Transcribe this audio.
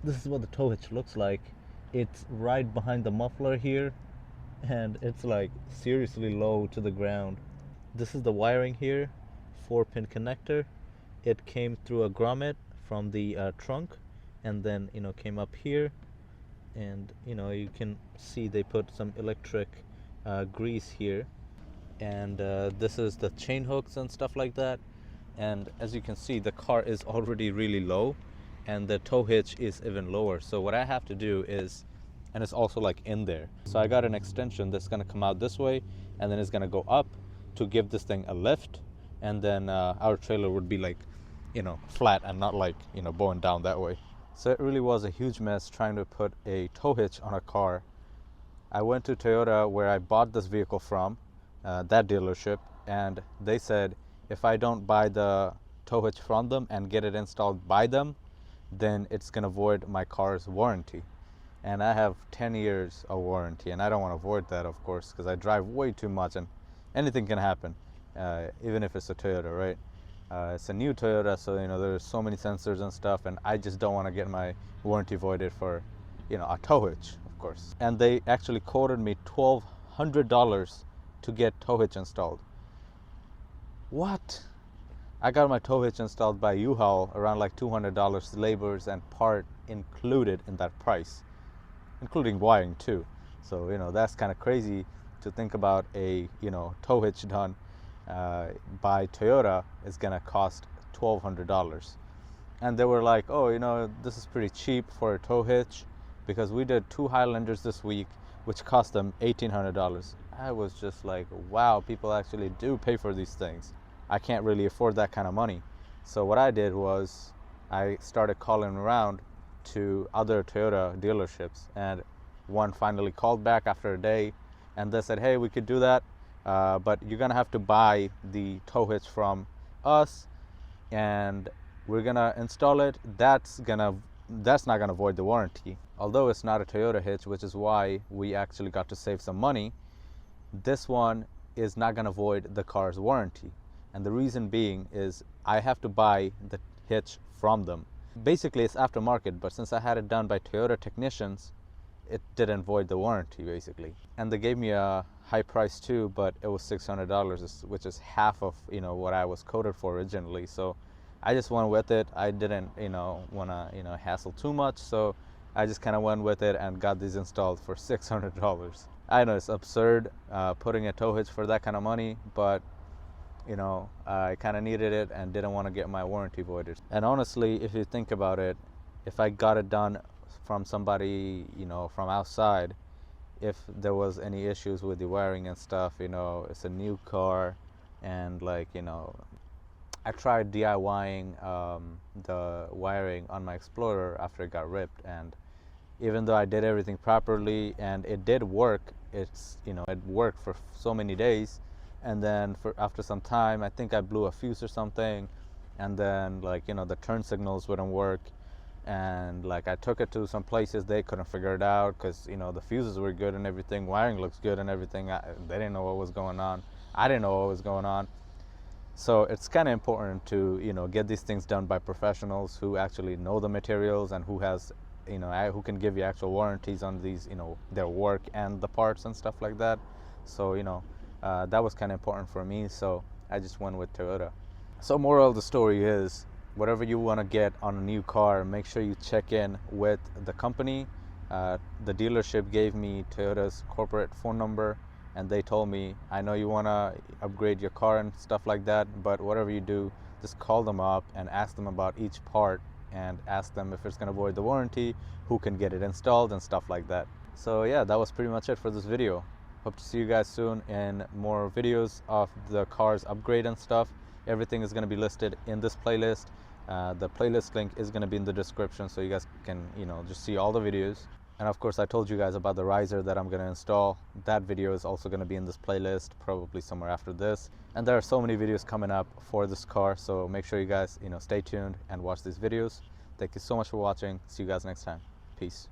This is what the tow hitch looks like. It's right behind the muffler here, and it's like seriously low to the ground. This is the wiring here, 4-pin connector. It came through a grommet from the trunk, and then came up here, and you can see they put some electric grease here, and this is the chain hooks and stuff like that. And as you can see, the car is already really low, and the tow hitch is even lower. So what I have to do is, and it's also like in there, so I got an extension that's going to come out this way, and then it's going to go up to give this thing a lift, and then our trailer would be like flat and not like bowing down that way. So it really was a huge mess trying to put a tow hitch on a car. I went to Toyota, where I bought this vehicle from, that dealership, and they said if I don't buy the tow hitch from them and get it installed by them, then it's going to void my car's warranty. And I have 10 years of warranty, and I don't want to void that, of course, because I drive way too much and anything can happen, even if it's a Toyota, right? It's a new Toyota, so there's so many sensors and stuff, and I just don't want to get my warranty voided for a tow hitch, of course. And they actually quoted me $1,200 to get tow hitch installed. What? I got my tow hitch installed by U-Haul around like $200, labors and part included in that price, including wiring too. So that's kind of crazy to think about. A tow hitch done by Toyota is gonna cost $1,200, and they were like, oh, this is pretty cheap for a tow hitch, because we did 2 Highlanders this week, which cost them $1,800. I was just like, wow, people actually do pay for these things. I can't really afford that kind of money. So what I did was I started calling around to other Toyota dealerships, and one finally called back after a day, and they said, hey, we could do that, but you're gonna have to buy the tow hitch from us, and we're gonna install it. That's not gonna void the warranty. Although it's not a Toyota hitch, which is why we actually got to save some money, this one is not gonna void the car's warranty. And the reason being is I have to buy the hitch from them. Basically, it's aftermarket, but since I had it done by Toyota technicians, it didn't void the warranty, basically. And they gave me a high price too, but it was $600, which is half of what I was quoted for originally. So I just went with it. I didn't want to hassle too much, so I just kind of went with it and got these installed for $600. I know it's absurd putting a tow hitch for that kind of money, but I kind of needed it and didn't want to get my warranty voided. And honestly, if you think about it, if I got it done from somebody from outside, if there was any issues with the wiring and stuff, it's a new car, and I tried DIYing the wiring on my Explorer after it got ripped, and even though I did everything properly and it did work, it worked for so many days, and then after some time, I think I blew a fuse or something, and then the turn signals wouldn't work, and I took it to some places, they couldn't figure it out, because the fuses were good and everything, wiring looks good and everything. They didn't know what was going on. I didn't know what was going on. So it's kind of important to get these things done by professionals who actually know the materials, and who has who can give you actual warranties on these their work and the parts and stuff like that. So that was kind of important for me, so I just went with Toyota. So moral of the story is, whatever you want to get on a new car, make sure you check in with the company. The dealership gave me Toyota's corporate phone number, and they told me, I know you want to upgrade your car and stuff like that, but whatever you do, just call them up and ask them about each part, and ask them if it's going to void the warranty, who can get it installed and stuff like that. So yeah, that was pretty much it for this video. Hope to see you guys soon in more videos of the car's upgrade and stuff. Everything is going to be listed in this playlist. The playlist link is going to be in the description, so you guys can just see all the videos. And of course, I told you guys about the riser that I'm going to install. That video is also going to be in this playlist, probably somewhere after this. And there are so many videos coming up for this car, so make sure you guys stay tuned and watch these videos. Thank you so much for watching. See you guys next time. Peace.